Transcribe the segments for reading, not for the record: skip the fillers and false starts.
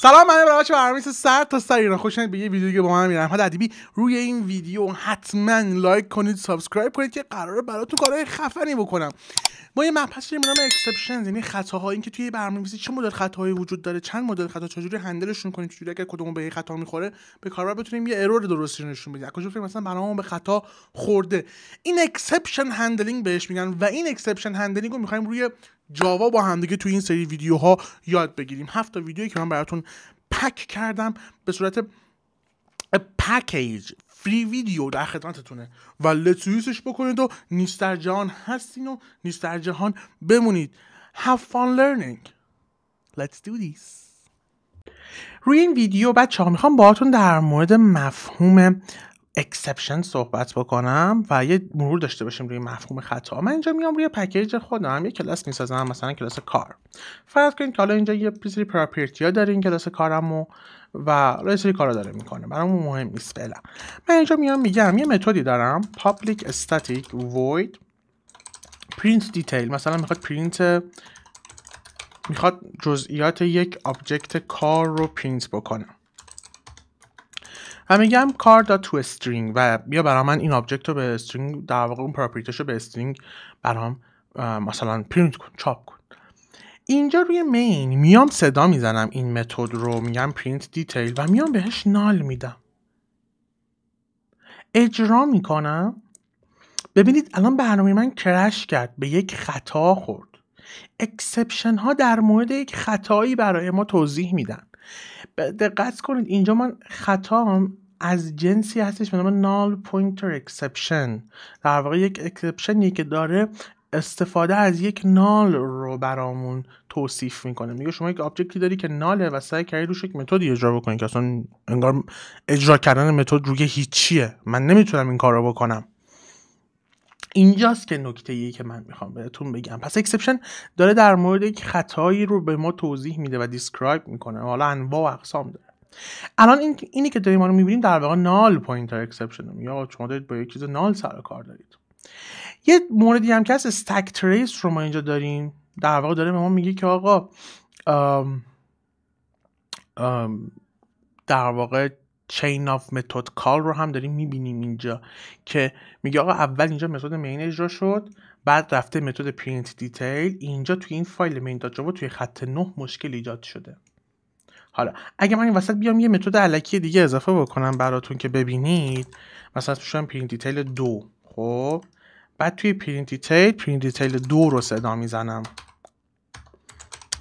سلام، من بچه برنامه سر تا سر ایران خوش اومدید به یه ویدیو که با من میرم. حد ادبی روی این ویدیو حتما لایک کنید، سابسکرایب کنید که قراره براتون کارهای خفنی بکنم. ما یه مبحثی به نام اکسپشنز، یعنی خطاها، این که توی برنامه‌نویسی چه مدل خطاهایی وجود داره، چند مدل خطا، چجوری هندلشون کنیم، چجوری اگر کدومون به خطا میخوره به کاربر بتونیم یه ارور درستی نشون بدیم، از کجا فکر مثلا برنامه‌مون به خطا خورده. این اکسپشن هندلینگ بهش میگن و این اکسپشن هندلینگ رو می‌خوایم روی جاوا با هم دیگه توی این سری ویدیوها یاد بگیریم. 7 تا ویدیویی که من براتون پک کردم به صورت پکیج فری ویدیو در خدمتتونه و لطفیش بکنید و نیست در جهان هستین و نیست در جهان بمونید. Have fun learning. Let's do this. روی این ویدیو بچه‌ها میخوام باهاتون در مورد مفهوم اکسپشن صحبت بکنم و یه مرور داشته باشیم روی مفهوم خطا. من اینجا میام روی پکیج خودم یه کلاس میسازم، مثلا کلاس کار. فرض کنید که حالا اینجا یه سری پراپرتی ها داره این کلاس کارمو و یه سری کارا داره میکنه، برامون مهم نیست فعلا. من اینجا میام میگم یه متدی دارم public static void print detail، مثلا میخواد جزئیات یک آبجکت کار رو پرینت بکنه و میگم car.toString و بیا برام من این آبجکت رو به استرینگ، در واقع اون پراپرتیش رو به استرینگ برام مثلا پرینت کن، چاپ کن. اینجا روی مین میام صدا میزنم این متد رو، میگم print detail و میام بهش نال میدم، اجرا میکنم. ببینید الان برنامه من کرش کرد، به یک خطا خورد. اکسپشن ها در مورد یک خطایی برای ما توضیح میدن. دقت کنید اینجا من خطام از جنسی هستش به نام نال پوینتر اکسپشن، در واقع یک اکسپشنی که داره استفاده از یک نال رو برامون توصیف میکنه. میگه شما یک آبجکتی داری که ناله و سعی کردی روش یک متدی اجرا بکنی که اصلا انگار اجرا کردن متد روی هیچیه، من نمیتونم این کار رو بکنم. اینجاست که نکته‌ایه که من میخوام بهتون بگم. پس اکسپشن داره در مورد یک خطایی رو به ما توضیح میده و دیسکرایب میکنه، حالا انواع و اقسام داره. الان اینی که داریم ما رو میبینیم در واقع نال پوینتر اکسپشن، یا شما دارید با یک چیز نال سر کار دارید. یه موردی هم که هست استک تریس رو ما اینجا داریم، در واقع داره به ما میگه که آقا در واقع chain of method call رو هم داریم میبینیم اینجا که میگه آقا اول اینجا متد مین اجرا شد، بعد رفته متد print detail، اینجا توی این فایل main.java توی خط 9 مشکل ایجاد شده. حالا اگه من این وسط بیام یه متد الکی دیگه اضافه بکنم براتون که ببینید، مثلا توشم print detail 2، خب بعد توی print detail 2 رو صدا میزنم،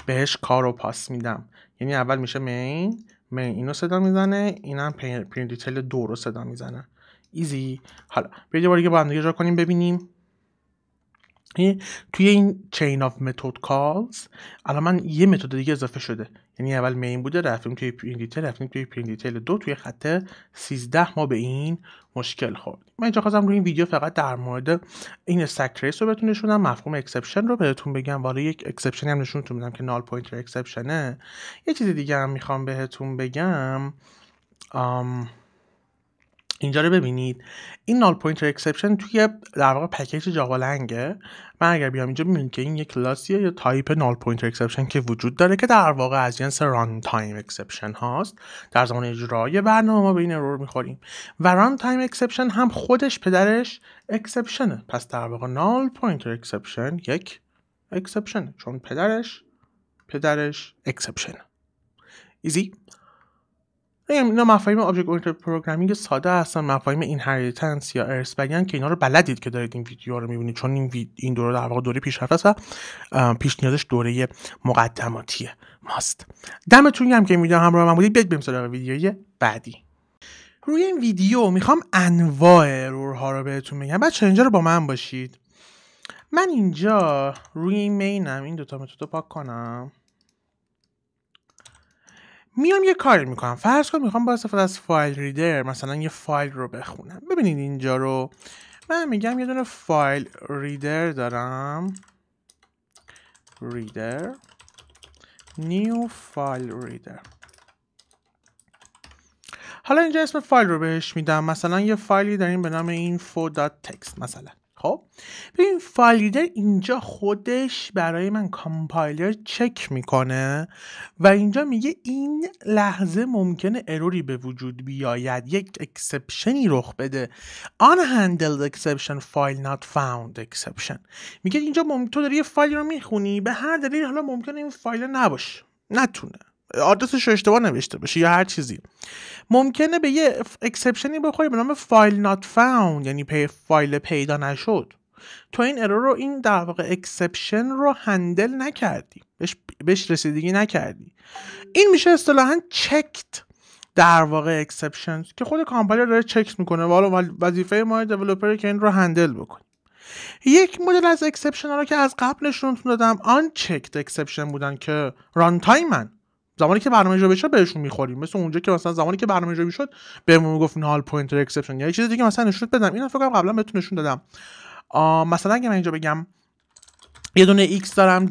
بهش کار رو پاس میدم، یعنی اول میشه مین اینو صدا میزنه، اینم print detail 2 رو صدا میزنه. ایزی. حالا برید یه بار دیگه با هم دیگه اجرا کنیم ببینیم. توی این chain of method calls الان من یه متد دیگه اضافه شده، یعنی اول مین بوده رفتیم توی print detail، رفتیم توی print detail 2، توی خط 13 ما به این مشکل خوردیم. من اینجا خواستم روی این ویدیو فقط در مورد این استک تریس رو بهتون نشونم، مفهوم اکسپشن رو بهتون بگم، والا یک اکسپشن هم نشونتون میدم که نال پوینتر اکسپشنه. یه چیز دیگه هم میخوام بهتون بگم، اینجا رو ببینید، این نال پوینتر اکسپشن توی در واقع پکیج جاوا لنگه. من اگر بیام اینجا ببینید که این یک کلاسیه یا تایپ نال پوینتر اکسپشن که وجود داره که در واقع از جنس ران تایم اکسپشن هاست. در زمان اجرای برنامه ما به این ارور میخوریم و ران تایم اکسپشن هم خودش پدرش اکسپشنه. پس در واقع نال پوینتر اکسپشن یک اکسپشنه چون پدرش اکسپشنه. ایزی. اینا مفاهیم آبجکت اورینتد پروگرامینگ ساده هستن، مفاهیم اینهریتنس یا ارث بگن که اینا رو بلدید که دارید این ویدیو رو میبینید، چون این دوره در واقع دوره پیشرفته است و پیش نیازش دوره مقدماتی ماست. دمتون گرم که این ویدیو همراه من بودید. بریم سراغ ویدیوی بعدی. روی این ویدیو میخوام انواع ارورها رو بهتون بگم. بچه‌ها اینجا رو با من باشید. من اینجا روی این مینم این دوتا متد رو پاک کنم، میام یه کاری میکنم. فرض کن میخوام با استفاده از فایل ریدر مثلا یه فایل رو بخونم. ببینید اینجا رو من میگم یه دونه فایل ریدر دارم، ریدر نیو فایل ریدر. حالا اینجا اسم فایل رو بهش میدم، مثلا یه فایلی داریم به نام info.txt مثلا. خب ببین فایل ریدر اینجا خودش برای من کامپایلر چک میکنه و اینجا میگه این لحظه ممکنه اروری به وجود بیاید، یک اکسپشنی رخ بده. unhandled exception file not found exception. میگه اینجا تو داری یه فایل رو میخونی، به هر دلیل حالا ممکنه این فایل نباشه، نتونه آدرسش رو اشتباه نوشته باشه یا هر چیزی، ممکنه به یه اکسپشنی بخوری به نام فایل نات فاوند، یعنی فایل پیدا نشد. تو این ارور رو، این در واقع اکسپشن رو هندل نکردی، بهش رسیدگی نکردی. این میشه اصطلاحاً چکت در واقع اکسپشن که خود کامپایلر داره چک میکنه و حالا وظیفه ما دیولپره که این رو هندل بکنیم. یک مدل از اکسپشن ها رو که از قبل نشونتون دادم آن چکت اکسپشن بودن که ران تایمن، زمانی که برنامه اجرا بشه بهشون میخوریم، مثل اونجا که مثلا زمانی که برنامه اجرا میشد بهمون میگفت نال پوینتر اکسپشن یا یه چیز دیگه مثلا نشون بدم. اینو فکر کنم قبلا بهتون نشون دادم. مثلا اگه من اینجا بگم یه دونه x دارم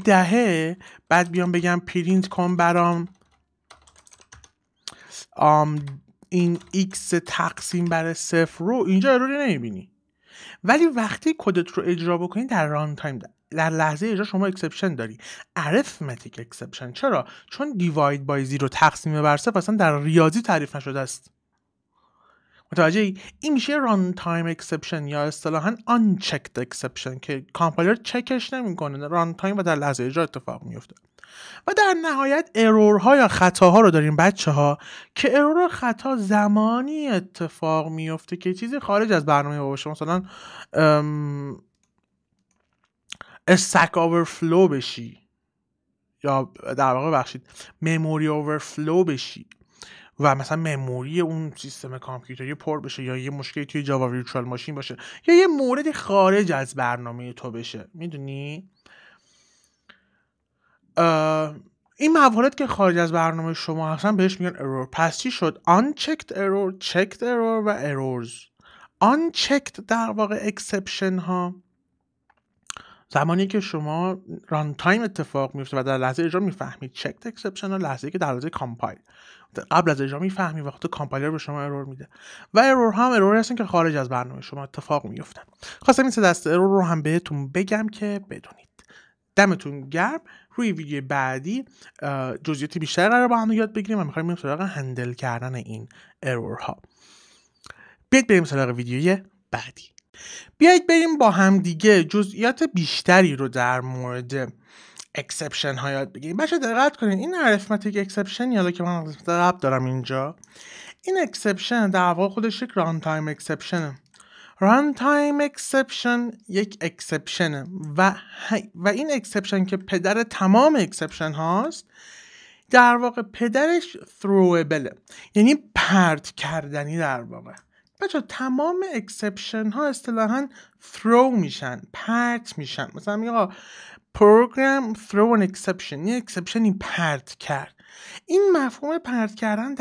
10، بعد بیام بگم پرینت کن برام این x تقسیم بر 0 رو، اینجا اروری نمیبینی. ولی وقتی کدت رو اجرا بکنی در ران تایم، در لحظه اجرا شما اکسپشن داری، arithmetic اکسپشن. چرا؟ چون دیواید بای 0 تقسیم بر 0 اصلا در ریاضی تعریف نشده است. متوجه ای؟ این میشه ران تایم اکسپشن یا اصطلاحاً unchecked اکسپشن که کامپایلر چکش نمیکنه، ران تایم و در لحظه اجرا اتفاق میفته. و در نهایت ارورها یا خطاها رو داریم بچه‌ها، که ارور و خطا زمانی اتفاق میفته که چیزی خارج از برنامه باشه، مثلا استک اوورفلو بشی، یا در واقع بخشید مموری اوورفلو بشی و مثلا مموری اون سیستم کامپیوتری پر بشه، یا یه مشکلی توی جاوا ویرچوال ماشین باشه، یا یه موردی خارج از برنامه تو بشه. میدونی این موارد که خارج از برنامه شما هستن بهش میگن ارور. پس چی شد؟ unchecked error، checked error و errors. unchecked در واقع اکسپشن ها زمانی که شما ران تایم اتفاق میفته و در لحظه اجرا میفهمید. checked اکسپشن ها لحظه‌ای که در لحظه کامپایل قبل از اجرا میفهمی، وقتی کامپایلر به شما ارور میده. و ارور هم ارور هستن که خارج از برنامه شما اتفاق میفتن. خواستم این سه دسته ارور رو هم بهتون بگم که بدونید. دمتون گرم. روی ویدیو بعدی جزئیات بیشتر قرار با هم یاد بگیریم و می‌خوایم بریم سراغ هندل کردن این ارورها. بیایید بریم سراغ ویدیوی بعدی. بیایید بریم با هم دیگه جزئیات بیشتری رو در مورد اکسپشن ها یاد بگیریم. بچه دقت کنین، این arithmetic اکسپشن یالا که من قبل دارم اینجا، این اکسپشن در واقع خودش یک ران تایم اکسپشنه. ران تایم اکسپشن یک اکسپشنه و این اکسپشن که پدر تمام اکسپشن هاست، در واقع پدرش throwable، یعنی پرت کردنی. در واقع بچه تمام اکسپشن ها اصطلاحاً throw میشن، پرت میشن. مثلا میگه آقا program throw an exception، یه اکسپشنی پرت کرد. این مفهوم پرت کردن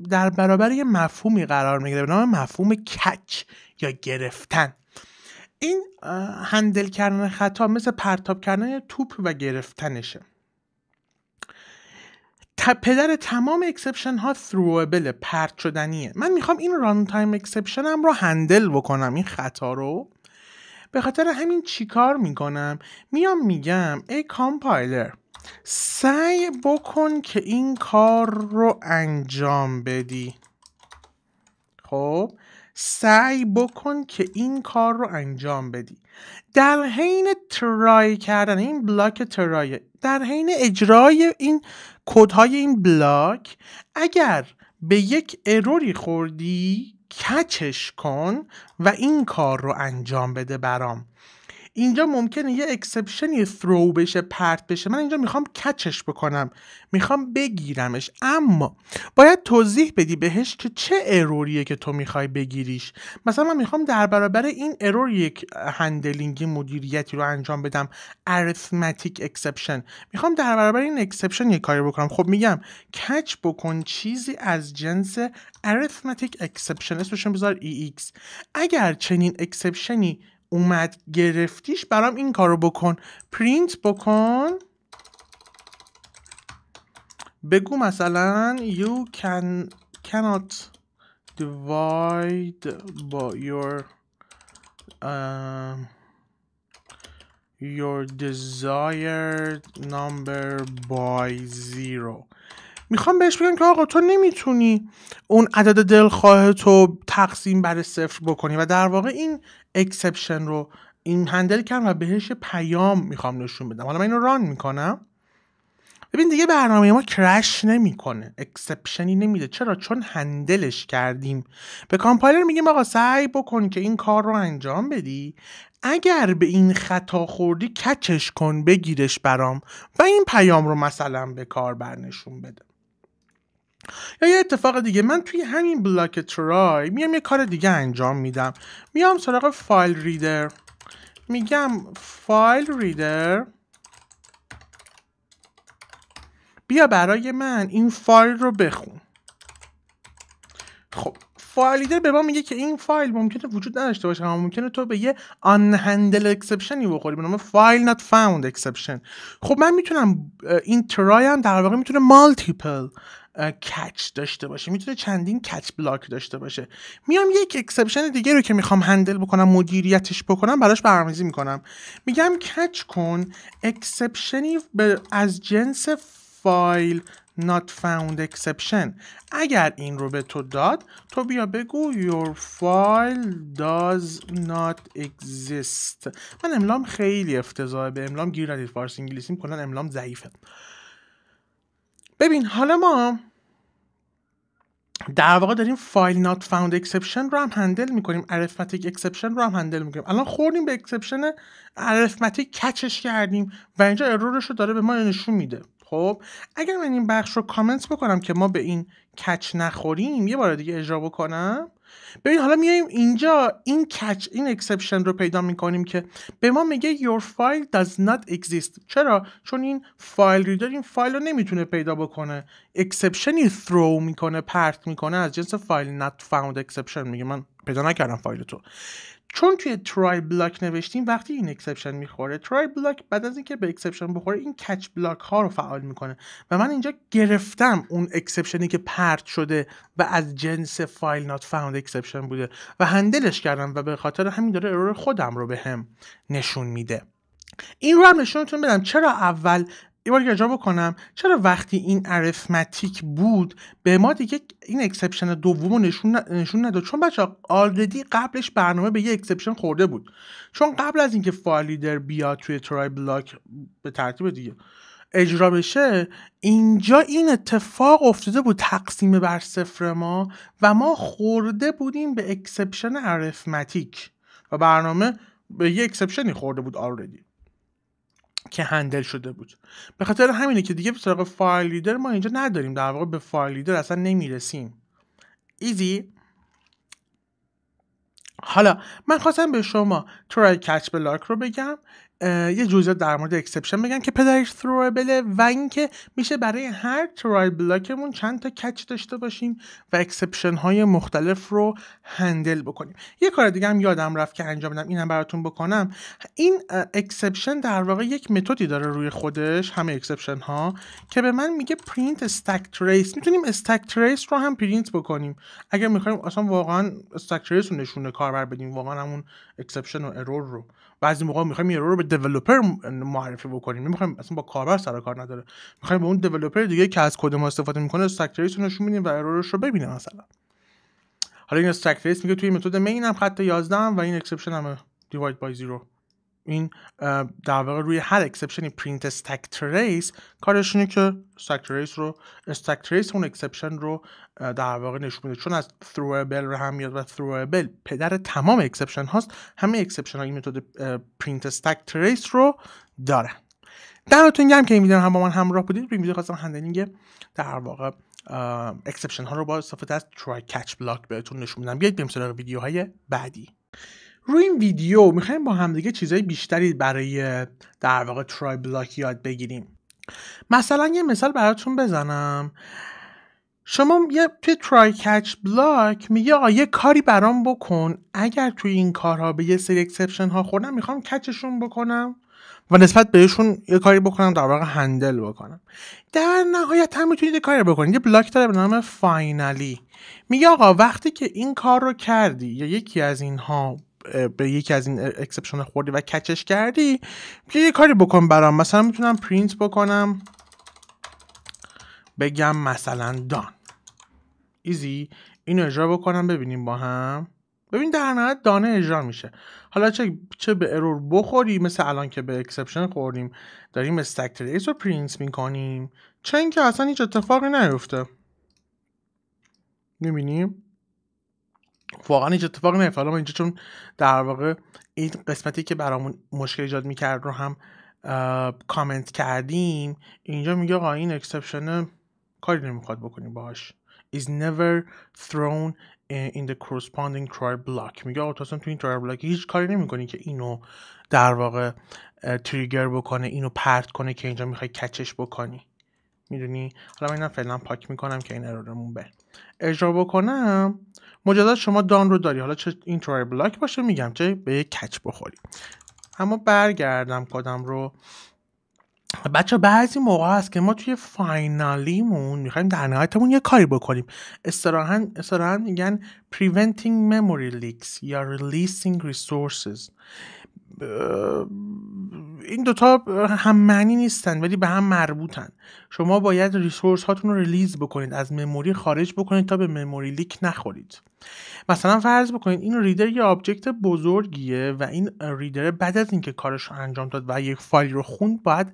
در برابر یه مفهومی قرار میگیره به نام مفهوم کچ یا گرفتن. این هندل کردن خطا مثل پرتاب کردن توپ و گرفتنشه. پدر تمام اکسپشن ها throwable، پرت شدنیه. من میخوام این ران تایم اکسپشن هم رو هندل بکنم، این خطا رو. به خاطر همین چیکار میکنم؟ میگم ای کامپایلر سعی بکن که این کار رو انجام بدی. خب سعی بکن که این کار رو انجام بدی. در حین ترای کردن این بلاک ترای، در حین اجرای این کدهای این بلاک، اگر به یک اروری خوردی کچش کن و این کار رو انجام بده برام. اینجا ممکنه یه اکسپشنی throw بشه، پرت بشه، من اینجا میخوام کچش بکنم، میخوام بگیرمش، اما باید توضیح بدی بهش که چه اروریه که تو میخوای بگیریش. مثلا من میخوام در برابر این ارور یک هندلینگی، مدیریتی رو انجام بدم، arithmetic exception، میخوام در برابر این اکسپشن یک کاری بکنم. خب میگم کچ بکن چیزی از جنس arithmetic exception، اسمشون بذار EX. اگر چنین اکسپشنی اومد گرفتیش، برام این کارو بکن، پرینت بکن، بگو مثلا you cannot divide by your your desired number by 0. میخوام بهش بگم که آقا تو نمیتونی اون عدد دلخواه تو تقسیم بر 0 بکنی و در واقع این اکسپشن رو این هندل کردم و بهش پیام میخوام نشون بدم. حالا من اینو ران میکنم. ببین دیگه برنامه ما کرش نمیکنه، اکسپشنی نمیده. چرا؟ چون هندلش کردیم. به کامپایلر میگیم آقا سعی بکن که این کار رو انجام بدی، اگر به این خطا خوردی کچش کن بگیرش برام و این پیام رو مثلا به کاربر نشون بده. یا یه اتفاق دیگه، من توی همین بلاک ترای میام یه کار دیگه انجام میدم. میام سراغ فایل ریدر، میگم فایل ریدر بیا برای من این فایل رو بخون. خب فایل ریدر به ما میگه که این فایل ممکنه وجود نداشته باشه، اما ممکنه تو به یه unhandled exceptionی بخوری به نام file not found exception. خب من میتونم این ترای هم در واقع میتونه multiple کچ داشته باشه، میتونه چندین کچ بلاک داشته باشه. میام یک اکسپشن دیگه رو که میخوام هندل بکنم، مدیریتش بکنم، براش برنامه‌ریزی میکنم. میگم کچ کن اکسپشنی از جنس فایل not found exception. اگر این رو به تو داد، تو بیا بگو your file does not exist. من املام خیلی افتضاحه، به املام گیر ندید، فارسی انگلیسیم کلا املام ضعیفه. ببین حالا ما در واقع داریم فایل not found exception رو هم هندل میکنیم، arithmetic exception رو هم هندل میکنیم. الان خوردیم به اکسپشن arithmetic کچش کردیم و اینجا ارورش رو داره به ما نشون میده. خب اگر من این بخش رو کامنت بکنم که ما به این کچ نخوریم، یه بار دیگه اجرا بکنم. ببین حالا میایم اینجا این کچ، این اکسپشن رو پیدا میکنیم که به ما میگه your file does not exist. چرا؟ چون این فایل ریدر این فایل رو نمیتونه پیدا بکنه، اکسپشنی throw میکنه، پرت میکنه از جنس فایل not found exception. میگه من پیدا نکردم فایل تو. چون توی ترای بلاک نوشتیم، وقتی این اکسپشن میخوره، ترای بلاک بعد از اینکه به اکسپشن بخوره این کچ بلاک ها رو فعال میکنه و من اینجا گرفتم اون اکسپشنی که پرت شده و از جنس فایل نات فاوند اکسپشن بوده و هندلش کردم و به خاطر همین داره ارور خودم رو به هم نشون میده. این رو هم نشونتون بدم چرا اول یه بار اجرا بکنم، چرا وقتی این اریثمتیک بود به ما دیگه این اکسپشن دومو نشون نداد. چون بچه‌ها آلردی قبلش برنامه به یه اکسپشن خورده بود. چون قبل از اینکه فایل ریدر بیاد توی ترای بلاک به ترتیب دیگه اجرا بشه، اینجا این اتفاق افتاده بود، تقسیم بر 0 ما و ما خورده بودیم به اکسپشن اریثمتیک و برنامه به یه اکسپشنی خورده بود آلردی که هندل شده بود. به خاطر همینه که دیگه به سراغ فایل ریدر ما اینجا نداریم، در واقع به فایل ریدر اصلا نمیرسیم. ایزی. حالا من خواستم به شما ترای کچ بلاک رو بگم، یه جزئیات در مورد اکسپشن بگم که پدرش تروبله و اینکه میشه برای هر ترای بلاکمون چند تا کچ داشته باشیم و اکسپشن های مختلف رو هندل بکنیم. یه کار دیگه هم یادم رفت که انجام بدم، اینم براتون بکنم. این اکسپشن در واقع یک متدی داره روی خودش، همه اکسپشن ها، که به من میگه پرینت استک تریس. میتونیم استک تریس رو هم پرینت بکنیم اگر میخوایم اصلا واقعا استک تریس رو نشونه کاربر بدیم، واقعا همون اکسپشن و ارور رو. بعضی موقع میخوایم ارور رو به دیولپر معرفی بکنیم، نمیخوایم اصلا با کاربر سر کار نداره، میخوایم به اون دیولپر دیگه که از کد ما استفاده میکنه استک تریس رو نشون بدیم و ارورش رو ببینه مثلا. حالا این استک تریس میگه توی متد مین هم خط 11 و این اکسپشن هم دیواید بای 0. این در واقع روی هر اکسپشنی پرینت استک تریس کارش اینه که استک تریس اون اکسپشن رو در واقع نشون میده. چون از تھروابل رو هم میاد و تھروابل پدر تمام اکسپشن هاست، همه اکسپشن ها این متد پرینت استک تریس رو دارن. دمتون گرم که این ویدیو هم با من همراه بودید. این ویدیو خواستم هندلینگ در واقع اکسپشن ها رو با استفاده از ترای کچ بلاک بهتون نشون بدم. بیاید بریم سراغ ویدیوهای بعدی. روی این ویدیو میخوایم با همدیگه چیزای بیشتری برای در واقع ترای بلاک یاد بگیریم. مثلا یه مثال براتون بزنم. شما توی ترای کچ بلاک میگه آقا یه کاری برام بکن، اگر توی این کارها به یه سری اکسپشن ها خوردم میخوام کچشون بکنم و نسبت بهشون یه کاری بکنم، در واقع هندل بکنم. در نهایت هم میتونید یه کاری بکنید. یه بلاک داره به نام فاینالی. میگه آقا وقتی که این کار رو کردی یا یکی از اینها به یکی از این اکسپشن خوردی و کچش کردی، یه کاری بکن برام. مثلا میتونم پرینت بکنم بگم مثلا دان ایزی، اینو اجرا بکنم ببینیم با هم. ببین در نهایت دانه اجرا میشه. حالا چه به ارور بخوری، مثل الان که به اکسپشن خوردیم داریم استک تریس رو پرینت میکنیم، چه اینکه اصلا هیچ اتفاقی نیفته. میبینیم واقعا هیچ اتفاقی نیفته. حالا ما اینجا چون در واقع این قسمتی که برامون مشکل ایجاد میکرد رو هم کامنت کردیم، اینجا میگه آقا این اکسپشن کاری نمیخواد بکنیم باهاش. is never thrown in the corresponding try block. میگه آقا تو اصلا تو این try block هیچ کاری نمیکنی که اینو در واقع تریگر بکنه، اینو پرت کنه که اینجا میخوای کچش بکنی. میدونی؟ حالا من اینا فعلا پاک میکنم که این ارورمون بره. اجرا بکنم مجدد شما دان رو داری، حالا چه این ترای بلاک باشه میگم چه به یک کچ بخوری. اما برگردم کدم رو بچه، بعضی موقع هست که ما توی فاینالیمون میخوایم در نهایتمون یه کاری بکنیم. اصطلاحاً میگن preventing memory leaks یا releasing resources. این دوتا هم معنی نیستن ولی به هم مربوطن. شما باید ریسورس هاتون رو ریلیز بکنید، از مموری خارج بکنید تا به مموری لیک نخورید. مثلا فرض بکنید این ریدر یه آبجکت بزرگیه و این ریدر بعد از اینکه کارش رو انجام داد و یک فایل رو خوند باید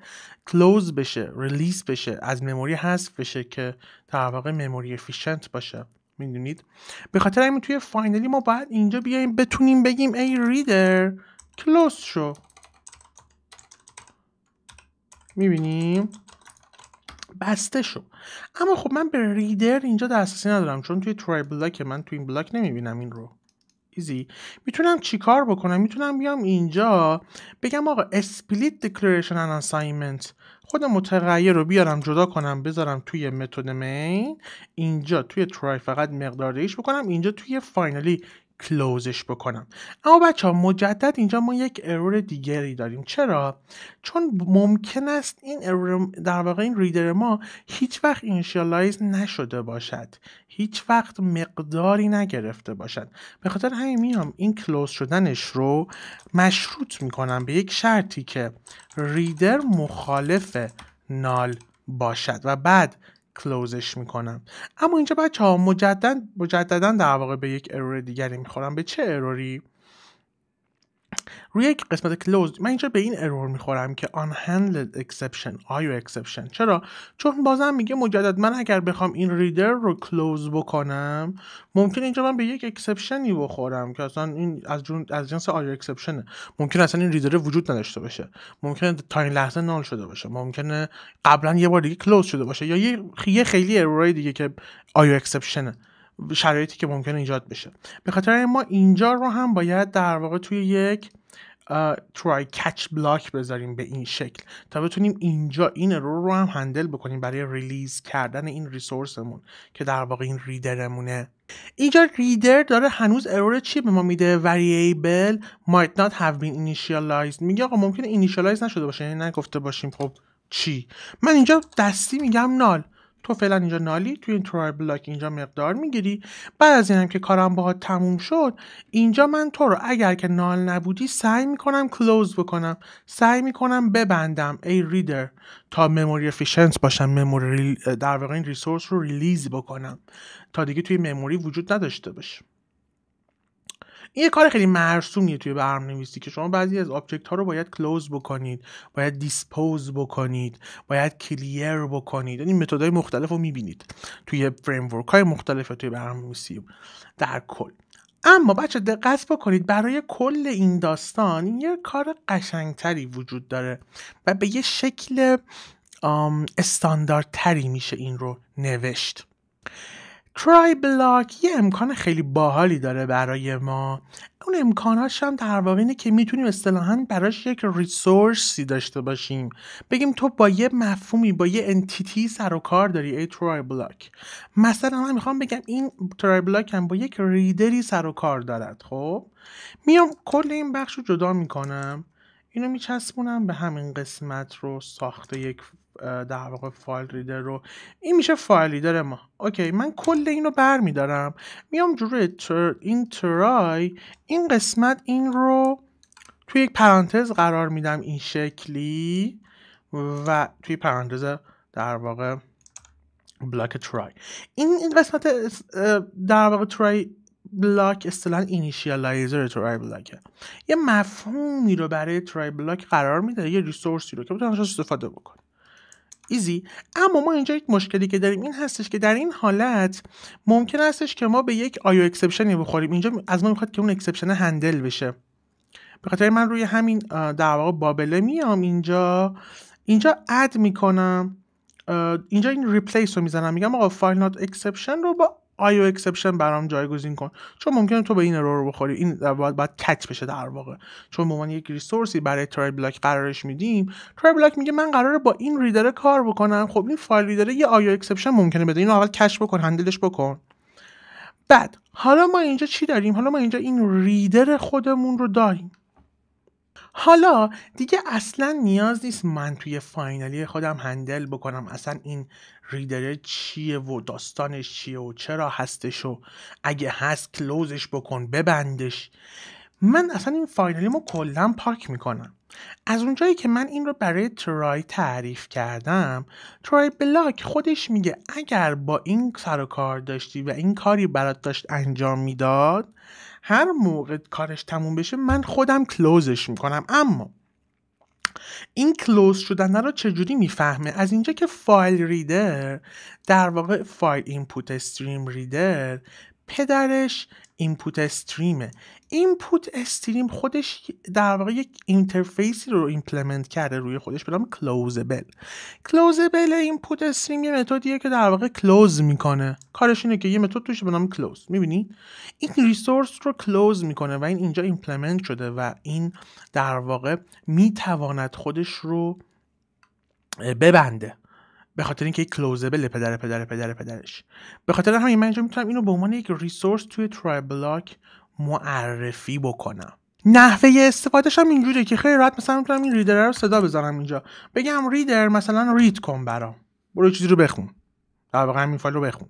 کلوز بشه، ریلیز بشه، از مموری حذف بشه که در واقع مموری افیشنت باشه. میدونید؟ به خاطر همین توی فاینالی ما باید اینجا بیایم بتونیم بگیم ای ریدر کلوز شو. میبینیم؟ بسته شو. اما خب من به ریدر اینجا دسترسی ندارم چون توی ترای بلاک من توی این بلاک نمیبینم این رو. ایزی. میتونم چی کار بکنم؟ میتونم بیام اینجا بگم آقا اسپلیت دیکلریشن ان اساینمنت، خود متغیر رو بیارم جدا کنم بذارم توی متد مین، اینجا توی ترای فقط مقدار ریش بکنم، اینجا توی فاینالی کلوزش بکنم. اما بچه ها مجدد اینجا ما یک ارور دیگری داریم. چرا؟ چون ممکن است این ارور در واقع این ریدر ما هیچ وقت اینیشیالایز نشده باشد، هیچ وقت مقداری نگرفته باشد. به خاطر همین میام این کلوز شدنش رو مشروط میکنم به یک شرطی که ریدر مخالف نال باشد و بعد کلوزش میکنم. اما اینجا بچه ها مجددا در واقع به یک ارور دیگری میخورم. به چه اروری؟ روی یک قسمت کلوز من اینجا به این ارور میخورم که unhandled exception IO exception. چرا؟ چون بازم میگه مجدد من اگر بخوام این ریدر رو کلوز بکنم ممکن اینجا من به یک اکسپشنی بخورم که اصلا این از جنس IO exceptionه. ممکن اصلا این ریدر وجود نداشته باشه، ممکنه تا این لحظه نال شده باشه، ممکنه قبلا یه بار دیگه کلوز شده باشه یا یه خیلی ارورای دیگه که IO exceptionه، شرایطی که ممکنه ایجاد بشه. به خاطر ما اینجا رو هم باید در واقع توی یک try catch block بذاریم به این شکل تا بتونیم اینجا این ارور رو هم هندل بکنیم برای ریلیز کردن این ریسورسمون که در واقع این ریدرمونه. اینجا ریدر داره هنوز ارور چی به ما میده؟ variable might not have been initialized. میگه آقا ممکنه initialize نشده باشه، یعنی نگفته باشیم خب چی. من اینجا دستی میگم نال، تو فعلا اینجا نالی، توی این ترای بلاک اینجا مقدار میگیری. بعد از اینم که کارم باهات تموم شد اینجا من تو رو اگر که نال نبودی سعی میکنم کلوز بکنم، سعی میکنم ببندم ای ریدر تا مموری افیشنت باشم، مموری در واقع این ریسورس رو ریلیز بکنم تا دیگه توی مموری وجود نداشته باشه. این یه کار خیلی مرسومیه توی برنامه‌نویسی که شما بعضی از آبجکت ها رو باید کلوز بکنید، باید دیسپوز بکنید، باید کلیر بکنید. این متدهای مختلف رو میبینید توی فریمورک های مختلف توی برنامه‌نویسی در کل. اما بچه دقت بکنید برای کل این داستان این یه کار قشنگتری وجود داره و به یه شکل استانداردتری میشه این رو نوشت. try block یه امکان خیلی باحالی داره برای ما. اون امکاناش هم در واقع اینه که میتونیم اصطلاحاً براش یک ریسورسی داشته باشیم، بگیم تو با یه مفهومی، با یه انتیتی سر و کار داری ای try block. مثلا من میخوام بگم این try block هم با یک ریدری سر و کار دارد. خب میام کل این بخش رو جدا میکنم، اینو میچسبونم به همین قسمت رو ساخته یک در واقع فایل ریدر رو. این میشه فایل ریدر ما. اوکی، من کل اینو برمیدارم میام جوری این ترای این قسمت این رو توی یک پرانتز قرار میدم این شکلی و توی پرانتز در واقع بلاک ترای. این قسمت در واقع ترای بلاک اصطلاحاً اینیشیالایزر ترای بلاکه. یه مفهومی رو برای ترای بلاک قرار میده، یه ریسورسی رو که بتونن ازش استفاده بکن. ایزی. اما ما اینجا یک مشکلی که داریم این هستش که در این حالت ممکن هستش که ما به یک آیو اکسپشنی بخوریم. اینجا از ما میخواد که اون اکسپشن هندل بشه. به خاطر من روی همین در واقع بابله میام اینجا اد میکنم، اینجا این ریپلیس رو میزنم، میگم آقا فایل نات اکسپشن رو با آیو اکسپشن برام جایگزین کن، چون ممکنه تو به این ارور بخوری. این باید کچ بشه در واقع، چون به عنوان یک ریسورسی برای ترای بلاک قرارش میدیم. ترای بلاک میگه من قراره با این ریدر کار بکنم. خب این فایل ریدر یه آیو اکسپشن ممکنه بده، اینو اول کچ بکن، هندلش بکن. بعد حالا ما اینجا چی داریم؟ حالا ما اینجا این ریدر خودمون رو داریم. حالا دیگه اصلا نیاز نیست من توی فاینالی خودم هندل بکنم اصلا این ریدر چیه و داستانش چیه و چرا هستش و اگه هست کلوزش بکن، ببندش. من اصلا این فاینالی ما کلا پاک میکنم. از اونجایی که من این رو برای ترای تعریف کردم، ترای بلاک خودش میگه اگر با این سر و کار داشتی و این کاری برات داشت انجام میداد، هر موقع کارش تموم بشه من خودم کلوزش میکنم. اما این کلوز شدن رو چجوری میفهمه؟ از اینجا که فایل ریدر در واقع فایل اینپوت استریم ریدر پدرش اینپوت استریمه. اینپوت استریم خودش در واقع یک اینترفیسی رو ایمپلمنت کرده روی خودش به نام کلوزبل. کلوزبل اینپوت استریم یه متدیه که در واقع کلوز میکنه. کارش اینه که یه متد توشه به نام کلوز. میبینی این ریسورس رو کلوز میکنه و این اینجا ایمپلمنت شده و این در واقع میتواند خودش رو ببنده، به خاطر اینکه یک کلوزبل پدرش. به خاطر همین من اینجا میتونم اینو به عنوان یک ریسورس توی ترای بلاک معرفی بکنم. نحوه استفادهش هم اینجوریه که خیلی راحت مثلا میتونم این ریدر رو صدا بزنم اینجا، بگم ریدر مثلا رید کن برام، برو چیزی رو بخون، در واقع همین فایل رو بخون.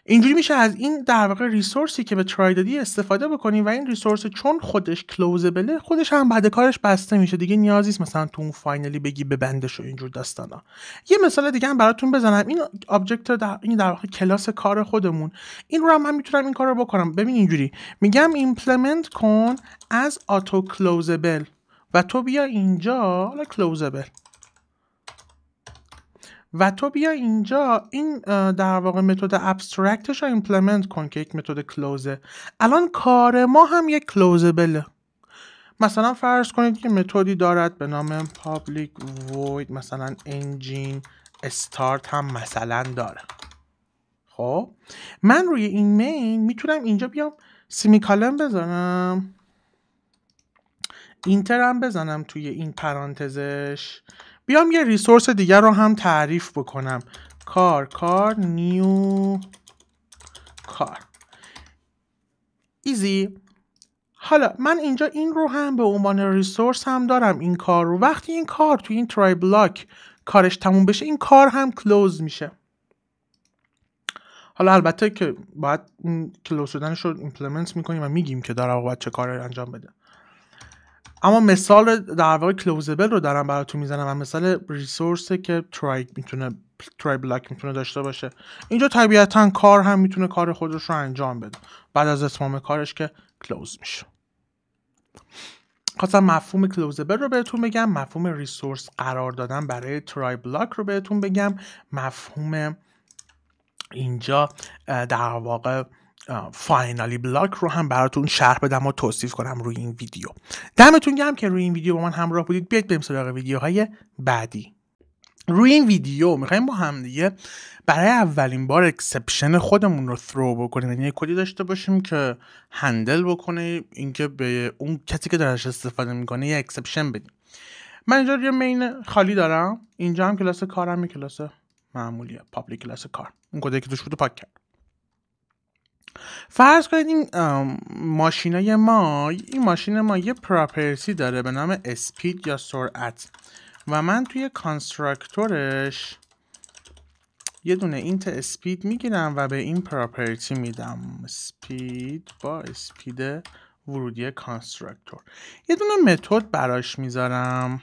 اینجوری میشه از این در واقع ریسورسی که به ترای دادی استفاده بکنی و این ریسورس چون خودش کلوزبله خودش هم بعد کارش بسته میشه. دیگه نیازی نیست مثلا تو اون فاینالی بگی ببندش و اینجور داستانا. یه مثال دیگه هم براتون بزنم. این آبجکت این در واقع کلاس کار خودمون، این رو هم من میتونم این کار رو بکنم. ببین اینجوری میگم ایمپلمنت کن از آتو کلوزبل و تو بیا اینجا حالا کلوزبل و تو بیا اینجا این در واقع متد ابسترکتش رو ایمپلمنت کن که یک متد کلوزه. الان کار ما هم یک کلوزبله. مثلا فرض کنید که متدی دارد به نام public void مثلا engine start هم مثلا داره. خب من روی این مین میتونم اینجا بیام سیمیکالن بزنم، اینتر هم بزنم توی این پرانتزش، بیام یه ریسورس دیگر رو هم تعریف بکنم، کار نیو کار. ایزی. حالا من اینجا این رو هم به عنوان ریسورس هم دارم این کار رو. وقتی این کار توی این ترای بلاک کارش تموم بشه این کار هم کلوز میشه. حالا البته که باید این کلوز شدنش رو ایمپلمنت میکنیم و میگیم که در واقع چه کاری انجام بده. اما مثال در واقع کلوزبل رو دارم براتون میزنم و مثال ریسورسه که ترای بلاک میتونه داشته باشه. اینجا طبیعتا کار هم میتونه کار خودش رو انجام بده بعد از اتمام کارش که کلوز میشه. خواستم مفهوم کلوزبل رو بهتون بگم، مفهوم ریسورس قرار دادن برای ترای بلاک رو بهتون بگم، مفهوم اینجا در واقع فاینالی بلاک رو هم براتون شرح بدم و توصیف کنم روی این ویدیو. دمتون گرم که روی این ویدیو با من همراه بودید. بیاید بریم سراغ ویدیوهای بعدی. روی این ویدیو میخوایم با هم دیگه برای اولین بار اکسپشن خودمون رو ثرو بکنیم، یعنی کدی داشته باشیم که هندل بکنه اینکه به اون کسی که درش استفاده میکنه یه اکسپشن بدیم. من اینجا یه مین خالی دارم، اینجا هم کلاس کارم، کلاس معمولیه، پابلیک کلاس کار. اون کدی که توش بود پاک کرد. فرض کنید این ماشین ما یه پراپرتی داره به نام اسپید یا سرعت و من توی کانستراکتورش یه دونه اینت اسپید میگیرم و به این پراپرتی میدم اسپید با اسپید ورودی کانستراکتور. یه دونه متد براش میذارم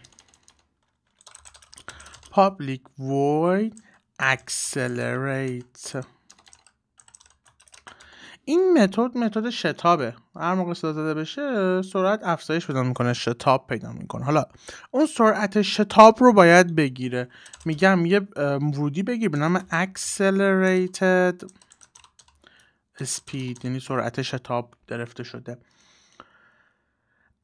public void accelerate. این متد شتابه، هر موقع صدا زده بشه سرعت افزایش پیدا میکنه، شتاب پیدا میکنه. حالا اون سرعت شتاب رو باید بگیره، میگم یه ورودی بگیر به نام accelerated speed، یعنی سرعت شتاب گرفته شده.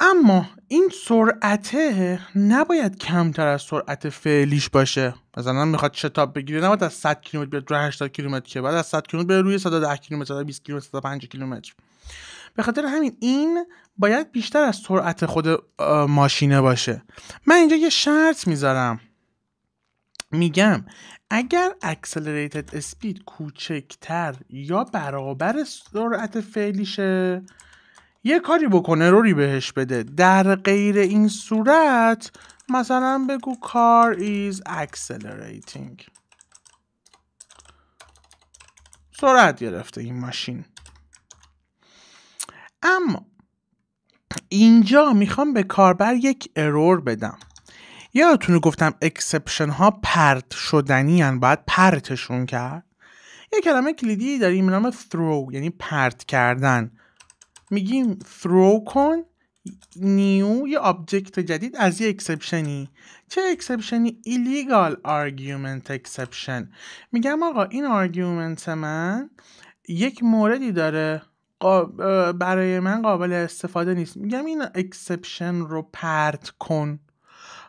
اما این سرعته نباید کمتر از سرعت فعلیش باشه. مثلا میخواد شتاب بگیره نباید از 100 کیلومتر بیاد روی 80 کیلومتر، که بعد از 100 کیلومتر بره روی 110 کیلومتر، 120 کیلومتر، 105 کیلومتر. به خاطر همین این باید بیشتر از سرعت خود ماشینه باشه. من اینجا یه شرط میذارم، میگم اگر accelerated speed کوچکتر یا برابر سرعت فعلیشه یه کاری بکنه، اروری بهش بده. در غیر این صورت مثلا بگو car is accelerating، سرعت گرفته این ماشین. اما اینجا میخوام به کاربر یک ارور بدم. یادتونه گفتم اکسپشن ها پرت شدنی هن، باید پرتشون کرد. یه کلمه کلیدی داریم به نام throw، یعنی پرت کردن. میگیم throw کن نیو یه آبجکت جدید از یه اکسپشنی. چه اکسپشنی؟ illegal argument exception. میگم آقا این آرگومنت من یک موردی داره برای من قابل استفاده نیست، میگم این اکسپشن رو پرت کن.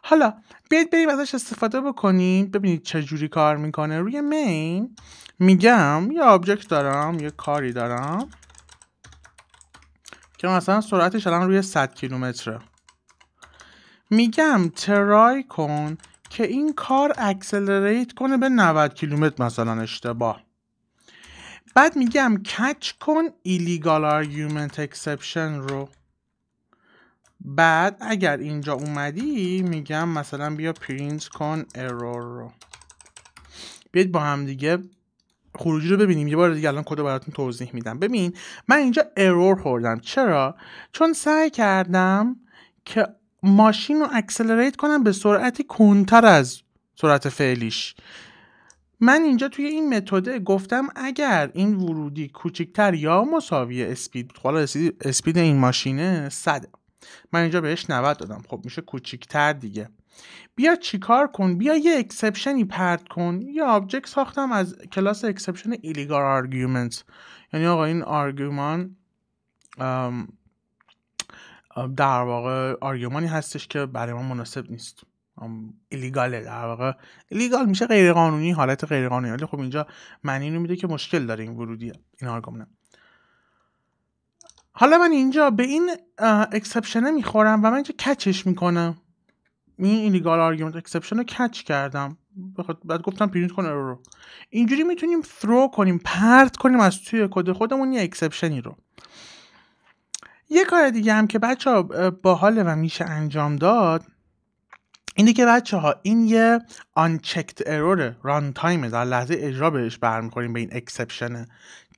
حالا بیاید بریم ازش استفاده بکنیم ببینید چه جوری کار میکنه. روی مین میگم یه آبجکت دارم، یه کاری دارم که مثلا سرعتش الان روی 100 کیلومتره. میگم ترای کن که این کار اکسلریت کنه به 90 کیلومتر مثلا، اشتباه. بعد میگم کچ کن illegal argument exception رو. بعد اگر اینجا اومدی میگم مثلا بیا پرینت کن ارور رو. بیاید با هم دیگه خروجی رو ببینیم. یه بار دیگه الان کد رو براتون توضیح میدم. ببین من اینجا ارور خوردم. چرا؟ چون سعی کردم که ماشین رو اکسلریت کنم به سرعتی کمتر از سرعت فعلیش. من اینجا توی این متد گفتم اگر این ورودی کوچکتر یا مساوی اسپید، حالا اسپید این ماشینه 100، من اینجا بهش 90 دادم، خب میشه کوچکتر دیگه. بیا چیکار کن؟ بیا یه اکسپشنی پرت کن. یه آبجکت ساختم از کلاس اکسپشن illegal arguments، یعنی آقا این آرگومان در واقع آرگومانی هستش که برای ما مناسب نیست، ایلیگاله. در واقع ایلیگال میشه غیر قانونی، حالت غیر قانونی. ولی خب اینجا معنی اینو میده که مشکل داره این ورودی این آرگومنت. حالا من اینجا به این اکسپشن میخورم و من اینجا کچش میکنم. این ایلیگال آرگومنت اکسپشن رو کچ کردم، بعد گفتم پرینت کن ارور رو. اینجوری میتونیم ثرو کنیم، پرت کنیم از توی کد خودمون یه اکسپشنی رو. یه کار دیگه هم که بچه‌ها باحاله و میشه انجام داد اینه که بچه‌ها این یه unchecked error ران تایم، در لحظه اجرا بهش برمیخوریم به این اکسپشنه.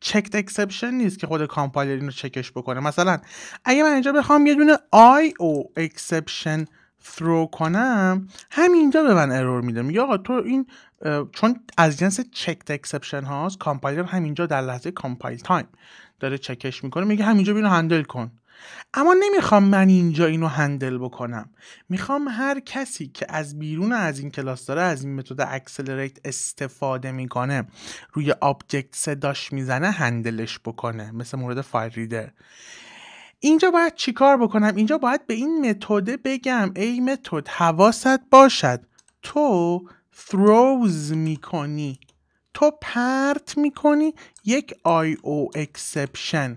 checked exception نیست که خود کامپایلر اینو چکش بکنه. مثلا اگه من اینجا بخوام یه دونه IO exception throw کنم، همینجا به من ارور میده، میگه آقا تو این چون از جنس checked exception هاست، کامپایلر همینجا در لحظه کامپایل تایم داره چکش میکنه، میگه همینجا اینو هندل کن. اما نمیخوام من اینجا اینو هندل بکنم، میخوام هر کسی که از بیرون از این کلاس داره از این متد اکسلریت استفاده میکنه، روی آبجکت صداش میزنه، هندلش بکنه، مثل مورد فایل ریدر. اینجا باید چیکار بکنم؟ اینجا باید به این متد بگم ای متد حواست باشد تو throws میکنی، تو پرت میکنی یک IO exception.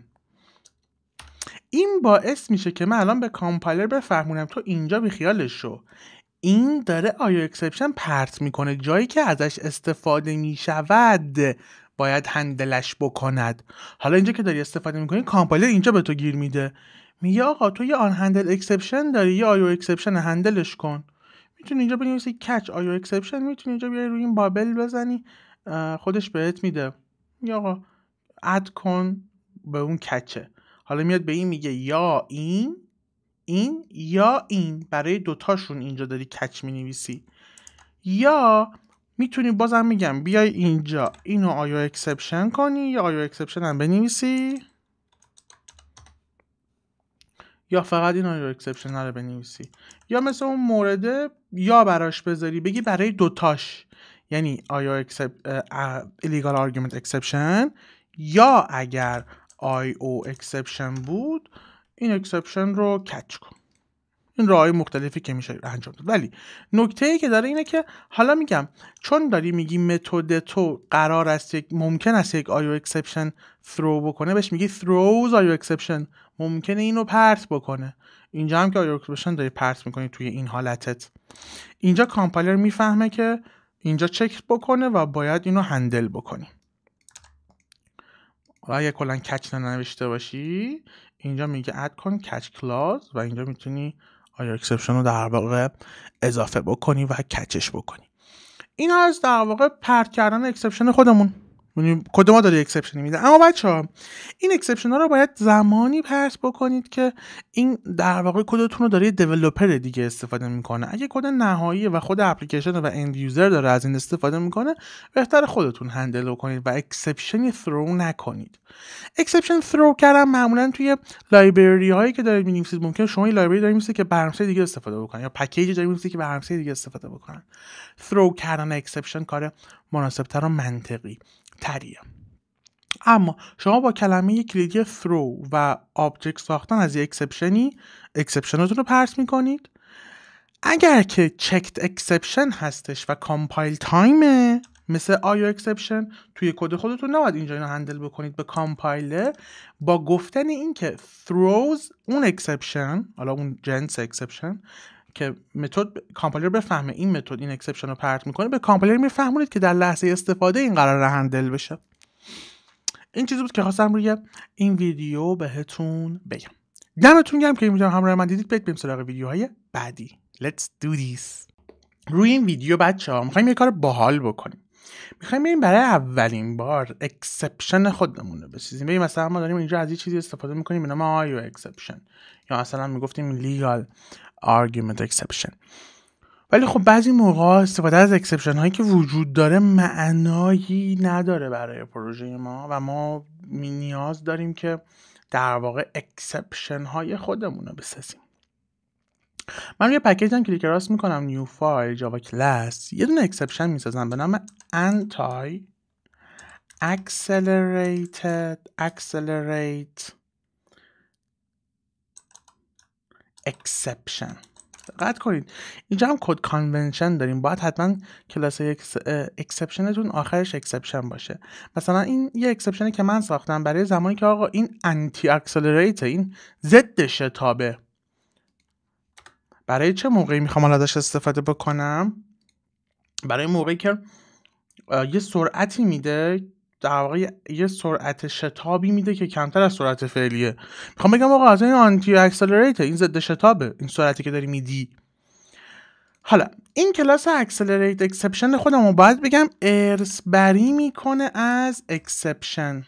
این باعث میشه که من الان به کامپایلر بفهمونم تو اینجا بیخیالش شو، این داره IO exception پرت میکنه، جایی که ازش استفاده میشود باید هندلش بکند. حالا اینجا که داری استفاده میکنی کامپایلر اینجا به تو گیر میده، میگه آقا تو یه آن هندل اکسپشن داری، یه آیو اکسپشن هندلش کن. میتونی اینجا بنویسی کچ آیو اکسپشن، میتونی اینجا بیای روی این بابل بزنی خودش بهت میده، یا آقا اد کن به اون کچه. حالا میاد به این میگه یا این یا این، برای دوتاشون اینجا داری کچ مینویسی. یا میتونی بازم میگم بیای اینجا اینو آیو اکسپشن کنی یا آیو اکسپشن هم بنویسی، یا فقط این آیو اکسپشن رو بنویسی، یا مثل اون مورده یا براش بذاری بگی برای دوتاش، یعنی آیو illegal argument exception، یا اگر IO exception بود این اکسپشن رو کچ کن. این راههای مختلفی که میشه انجام داد. ولی نکته‌ای که داره اینه که حالا میگم چون داری میگی متد تو قرار است ممکن است یک آیو اکسپشن throw بکنه، بهش میگی throws آیو اکسپشن، ممکنه اینو پرت بکنه. اینجا هم که آیو اکسپشن داری پرت میکنی توی این حالتت، اینجا کامپایلر میفهمه که اینجا چک بکنه و باید اینو هندل بکنی. اگه کلا کچ ننوشته باشی اینجا میگه اد کن کچ کلاز و اینجا میتونی آیو اکسپشن رو در واقع اضافه بکنی و کچش بکنی. این از در واقع پرت کردن اکسپشن خودمون. کد ما داره اکسپشن میده. اما بچه‌ها این اکسپشن ها رو باید زمانی پرت بکنید که این در واقع کدتون رو داره دیولپر دیگه استفاده میکنه. اگه کد نهایی و خود اپلیکیشن و اند یوزر داره از این استفاده میکنه، بهتر خودتون هندل کنید و اکسپشن ثرو نکنید. اکسپشن ثرو کردن معمولا توی لایبرری هایی که دارید می‌نویسید، ممکنه شما این لایبرری دارید می‌نویسید که برنامه‌های دیگه استفاده بکنن، یا پکیجی دارید می‌نویسید که برنامه‌های دیگه استفاده بکنن. ثرو کردن اکسپشن کار مناسب‌تر و منطقی تریه. اما شما با کلمه کلیدی throw و آبجکت ساختن از یک اکسپشناتون رو پرت میکنید. اگر که checked exception هستش و کامپایل تایمه مثل آیو اکسپشن، توی کد خودتون نباید اینجا اینو هندل بکنید. به کامپایلر با گفتن این که throws اون اکسپشن، حالا اون جنس اکسپشن که متد کامپایلر بفهمه این متد این اکسپشن رو پرت میکنه، به کامپایلر میفهمونید که در لحظه استفاده این قرار هندل بشه. این چیزی بود که خواستم روی این ویدیو بهتون بگم. دمتون گرم که این ویدیو همراه من دیدید. بریم سراغ ویدیوهای بعدی. Let's do this. روی این ویدیو بچه‌ها می‌خوایم یه کار باحال بکنیم. می‌خوایم بریم برای اولین بار اکسپشن خودمون رو بسازیم. ببین مثلا ما داریم اینجا از یه چیزی استفاده می‌کنیم به نام آیو اکسپشن، یا مثلا میگفتیم legal argument exception. ولی خب بعضی موقع استفاده از اکسپشن هایی که وجود داره معنایی نداره برای پروژه ما و ما نیاز داریم که در واقع اکسپشن های خودمون رو بسازیم. من یه پکیج هم کلیک راست میکنم نیو فایل جاوا کلاس، یه دونه اکسپشن میسازم به نام anti accelerate exception. دقت کنید اینجا هم کد کانونشن داریم، باید حتما کلاس اکسپشنتون آخرش اکسپشن باشه. مثلا این یه اکسپشنی که من ساختم برای زمانی که آقا این انتی اکسلریت، این ضد شتابه، برای چه موقعی میخوام ازش استفاده بکنم؟ برای موقعی که یه سرعتی میده، در واقع یه سرعت شتابی میده که کمتر از سرعت فعلیه. میخوام بگم آقا از این آنتی اکسلریت، این ضد شتابه این سرعتی که داری میدی. حالا این کلاس اکسلریت اکسپشن خودم رو باید بگم ارث بری میکنه از اکسپشن،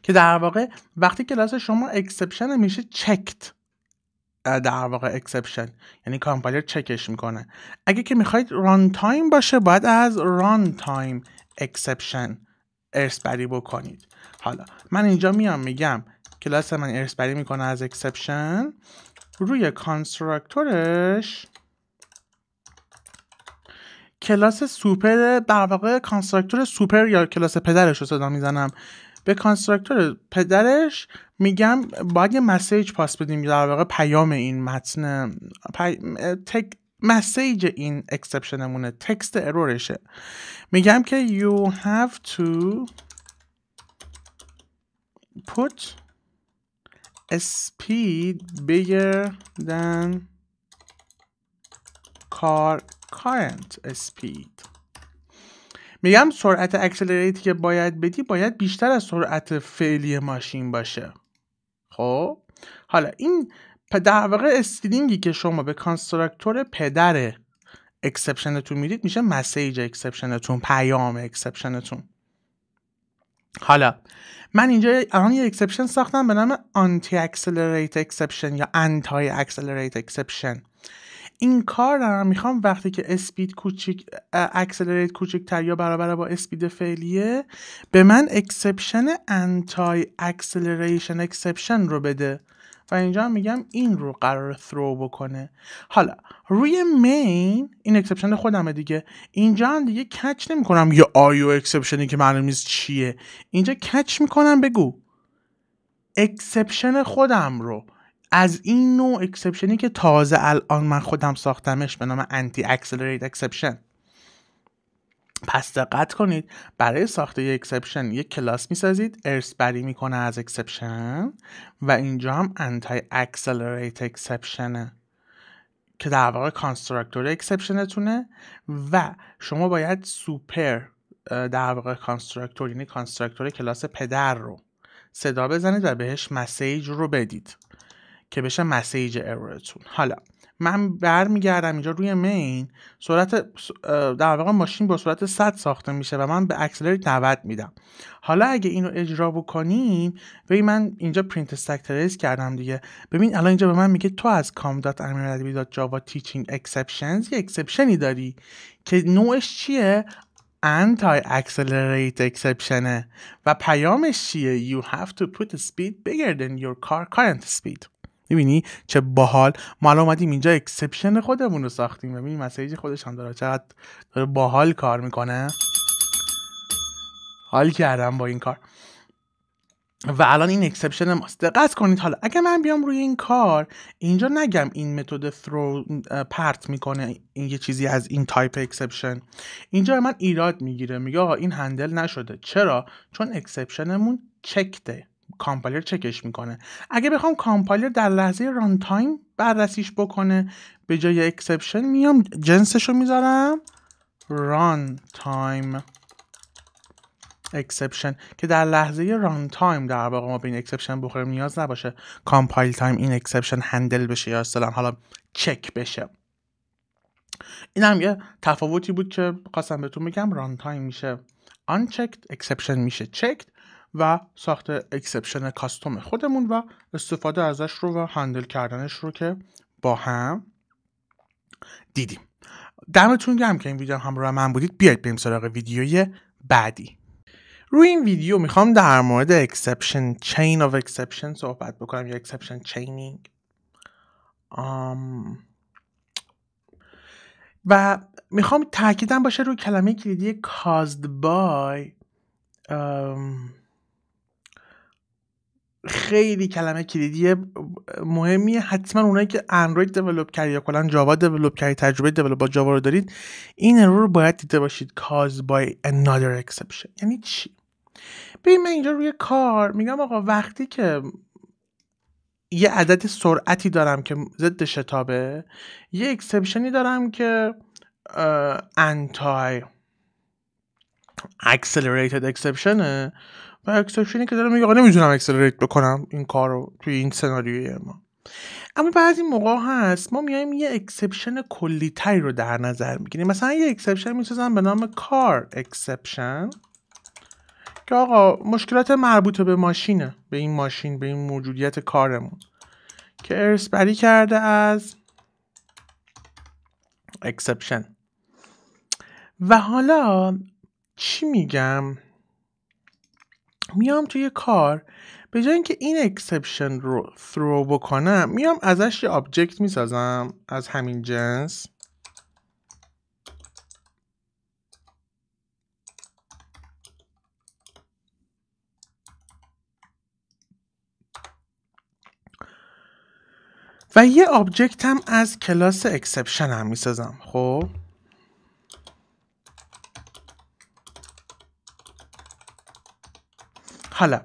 که در واقع وقتی کلاس شما اکسپشن میشه چکت، در واقع اکسپشن یعنی کامپایلر چکش میکنه. اگه که میخواید ران تایم باشه باید از ران تایم اکسپشن ارث بری بکنید. حالا من اینجا میام میگم کلاس من ارث بری میکنه از اکسپشن، روی کانستراکتورش کلاس سوپر، در واقع کانستراکتور سوپر یا کلاس پدرش رو صدا میزنم. به کانستراکتور پدرش میگم باید یه مسیج پاس بدیم، در واقع پیام این متن مسیج این اکسپشنمونه، تکست ارورشه. میگم که you have to put speed bigger than current speed. میگم سرعت اکسلریتی که باید بدی باید بیشتر از سرعت فعلی ماشین باشه. خب حالا این در واقع استرینگی که شما به کانستراکتور پدر اکسپشنتون میدید میشه مسیج اکسپشنتون، پیام اکسپشنتون. حالا من اینجا الان یه اکسپشن ساختم به نام آنتی اکسلریت اکسپشن یا انتای اکسلریت اکسپشن. این کار رو میخوام وقتی که اسپید کوچیک اکسلریت کوچیک‌تر یا برابر با اسپید فعلیه به من اکسپشن انتای اکسلریشن اکسپشن رو بده و اینجا میگم این رو قرار ثرو بکنه. حالا روی مین این اکسپشن خودمه دیگه، اینجا هم دیگه کچ نمیکنم یا آیو اکسپشنی که معلوم نیست چیه، اینجا کچ میکنم بگو اکسپشن خودم رو از این نوع اکسپشنی که تازه الان من خودم ساختمش به نام انتی اکسلریت اکسپشن. پس دقت کنید برای ساخته یک اکسپشن یک کلاس میسازید، ارث بری میکنه از اکسپشن و اینجا هم انتی اکسلریت اکسپشنه که در واقع کانستراکتور اکسپشنتونه و شما باید سوپر در واقع کانستراکتور یعنی کانستراکتور کلاس پدر رو صدا بزنید و بهش مسیج رو بدید که بشه مسیج ارورتون. حالا من برمیگردم اینجا روی مین، سرعت در واقع ماشین با سرعت 100 ساخته میشه و من به اکسلریت 90 میدم. حالا اگه اینو اجرا بکنیم ببین من اینجا پرینت استک تریس کردم دیگه، ببین الان اینجا به من میگه تو از com.amiradbi.java teaching exceptions یه اکسپشنی داری که نوعش چیه؟ anti accelerate exception و پیامش چیه؟ you have to put a speed bigger than your car current speed. میبینی چه باحال، ما الان اومدیم اینجا اکسپشن خودمون رو ساختیم. ببین مسیج خودش هم داره چقدر داره باحال کار میکنه. حال کردم با این کار و الان این اکسپشن ماست. دقت کنید حالا اگه من بیام روی این کار اینجا نگم این متد ثرو پرت میکنه این یه چیزی از این تایپ اکسپشن، اینجا من ایراد میگیره میگه آقا این هندل نشده. چرا؟ چون اکسپشنمون چکته، کامپایلر چکش میکنه. اگه بخوام کامپایلر در لحظه ران تایم بررسیش بکنه به جای اکسپشن میام جنسشو میذارم ران تایم اکسپشن که در لحظه ران تایم در واقع ما به این اکسپشن بخوریم، نیاز نباشه کامپایل تایم این اکسپشن هندل بشه یا اصلا حالا چک بشه. این هم یه تفاوتی بود که خواستم بهتون بگم. ران تایم میشه unchecked، اکسپشن میشه checked و ساخت اکسپشن کاستوم خودمون و استفاده ازش رو و هندل کردنش رو که با هم دیدیم. دمتون گرم که این ویدیو همراه من بودید. بیاید بریم سراغ ویدیوی بعدی. روی این ویدیو میخوام در مورد اکسپشن چین of exception صحبت بکنم یا اکسپشن چینینگ و میخوام تاکیدم باشه روی کلمه کلیدی caused by. خیلی کلمه کلیدی مهمیه، حتما اونایی که اندروید دیولپ کردید یا کلا جاوا دیولپ کردید، تجربه دیولپ با جاوا رو دارید، این ارور رو باید دیده باشید. caused by another exception یعنی چی؟ ببین من اینجا روی کار میگم آقا وقتی که یه عدد سرعتی دارم که ضد شتابه، یه اکسپشنی دارم که anti accelerated exceptionه و اکسپشنی که دارم میگه آقا نمیتونم اکسلریت بکنم این کار رو توی این سناریوی ما. اما بعضی موقع هست ما میایم یه اکسپشن کلی تری رو در نظر میگیریم. مثلا یه اکسپشن میسازم به نام کار اکسپشن که آقا مشکلات مربوط به ماشینه، به این ماشین، به این موجودیت کارمون که ارث بری کرده از اکسپشن. و حالا چی میگم؟ میام توی کار به جای اینکه این اکسپشن رو ثرو بکنم میام ازش یه آبجکت میسازم از همین جنس و یه آبجکت هم از کلاس اکسپشن هم میسازم. خب حالا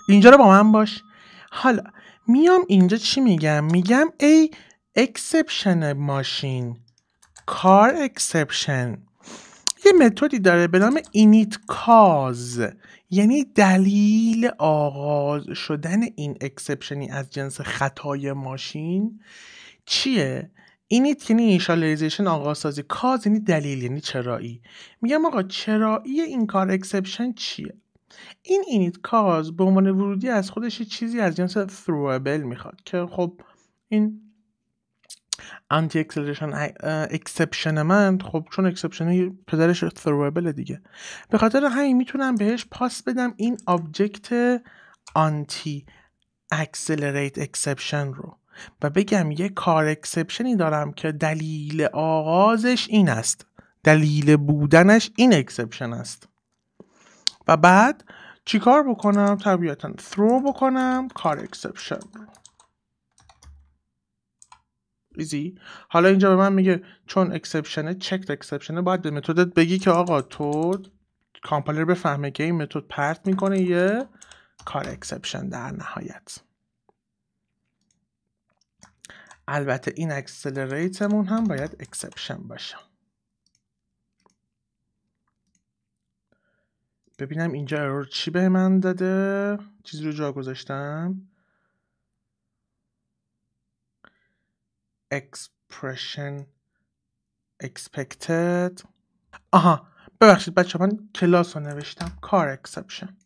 اینجا رو با من باش. حالا میام اینجا چی میگم؟ میگم ای اکسپشن ماشین کار اکسپشن یه متدی داره به نام init cause، یعنی دلیل آغاز شدن این اکسپشنی از جنس خطای ماشین چیه؟ init یعنی initialization، آغازسازی. cause یعنی دلیل، یعنی چرایی. میگم آقا چرایی این کار اکسپشن چیه؟ این init cause به عنوان ورودی از خودش چیزی از جنس throwable میخواد که خب این anti exception من خب چون اکسپشن پدرش throwable دیگه، به خاطر همین میتونم بهش پاس بدم این آبجکت anti accelerate exception رو و بگم یه کار اکسپشنی دارم که دلیل آغازش این است، دلیل بودنش این اکسپشن است. و بعد چیکار بکنم؟ طبیعتا throw بکنم کار اکسپشن رو. ایزی. حالا اینجا به من میگه چون اکسپشنه، چکت اکسپشنه، باید به متدت بگی که آقا تو کامپایلر بفهمه که این متد پرت میکنه یه کار اکسپشن در نهایت. البته این اکسلریتمون هم باید اکسپشن باشه. ببینم اینجا ارور چی به من داده، چیزی رو جا گذاشتم. expression expected. آها ببخشید بچه، من کلاس رو نوشتم کار اکسپشن.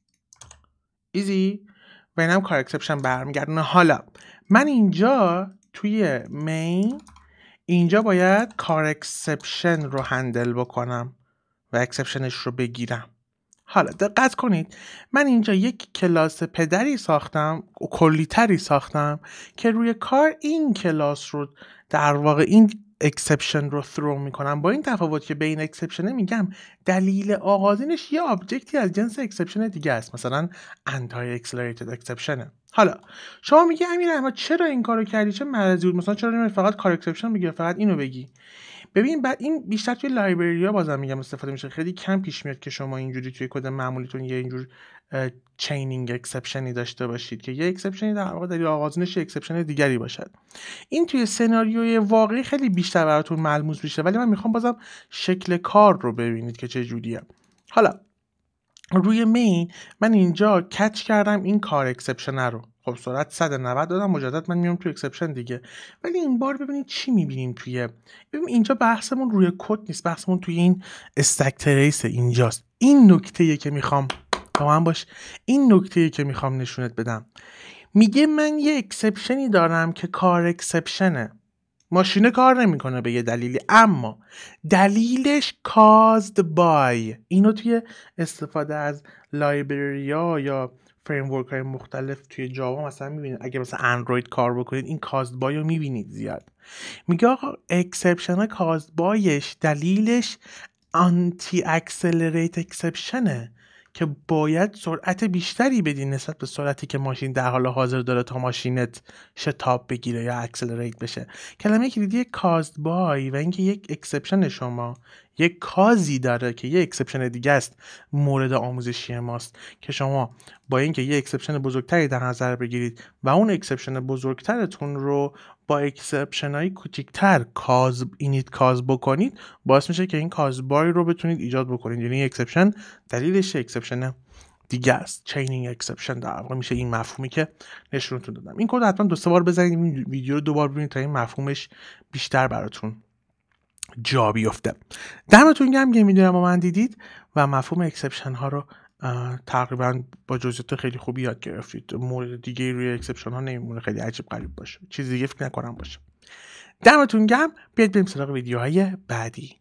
ایزی. و اینم کار اکسپشن برمیگردونه. حالا من اینجا توی مین اینجا باید کار اکسپشن رو هندل بکنم و اکسپشنش رو بگیرم. حالا دقت کنید، من اینجا یک کلاس پدری ساختم و کلی‌تری ساختم که روی کار این کلاس رو در واقع این اکسپشن رو ثرو میکنم، با این تفاوت که به این اکسپشن میگم دلیل آغازینش یه آبجکتی از جنس اکسپشن دیگه است، مثلا انتای اکسلریتد اکسپشنه. حالا شما میگی امیر احمد چرا این کارو کردی، چه مرضی بود، مثلا چرا نمی‌تونی فقط کار اکسپشن بگی، فقط اینو بگی؟ ببین بعد این بیشتر توی لایبرری‌ها بازم میگم استفاده میشه، خیلی کم پیش میاد که شما اینجوری توی کد معمولیتون یه اینجور چینینگ اکسپشنی داشته باشید که یه اکسپشنی در واقع دلیل آغازینش یه اکسپشن دیگری باشد. این توی سناریوی واقعی خیلی بیشتر براتون ملموس میشه، ولی من میخوام بازم شکل کار رو ببینید که چه جوریه. حالا روی مین من اینجا کچ کردم این کار اکسپشن رو، خب سرعت 190 دادم، مجدد من میام تو اکسپشن دیگه. ولی این بار ببینید چی میبینیم ببین اینجا بحثمون روی کد نیست، بحثمون توی این استک تریس اینجاست. این نکته‌ایه که میخوام با من باش، این نکته‌ایه که میخوام نشونت بدم. میگه من یه اکسپشنی دارم که کار اکسپشنه، ماشینه کار نمیکنه به یه دلیلی، اما دلیلش caused by. اینو توی استفاده از لایبرری‌ها یا فریمورک های مختلف توی جاوا مثلا میبینید، اگه مثلا اندروید کار بکنید این caused by رو میبینید زیاد. میگه آقا اکسپشن caused byش دلیلش anti accelerate اکسپشنه که باید سرعت بیشتری بدی نسبت به سرعتی که ماشین در حال حاضر داره تا ماشینت شتاب بگیره یا اکسلریت بشه. کلمه کلیدی caused by و اینکه یک اکسپشن شما یک کازی داره که یه اکسپشن دیگه است مورد آموزشی ماست که شما با اینکه یه اکسپشن بزرگتری در نظر بگیرید و اون اکسپشن بزرگترتون رو با اکسپشن های کوچیکتر اینیت کاز بکنید، باعث میشه که این کاز بای رو بتونید ایجاد بکنید. یعنی اکسپشن دلیلش اکسپشن دیگه است، چینینگ اکسپشن در واقع میشه این مفهومی که نشونتون دادم. این کد حتما 2-3 بار بزنید، این ویدیو رو 2 بار ببینید تا این مفهومش بیشتر براتون جا بیفته. دمتون گرم که میدونم با من دیدید و مفهوم اکسپشن ها رو تقریبا با جزئیات خیلی خوبی یاد گرفتید. مورد دیگه روی اکسپشن ها نمیمونه خیلی عجیب غریب باشه، چیز دیگه فکر نکنم باشه. دمتون گرم، بیاید بریم سراغ ویدیوهای بعدی.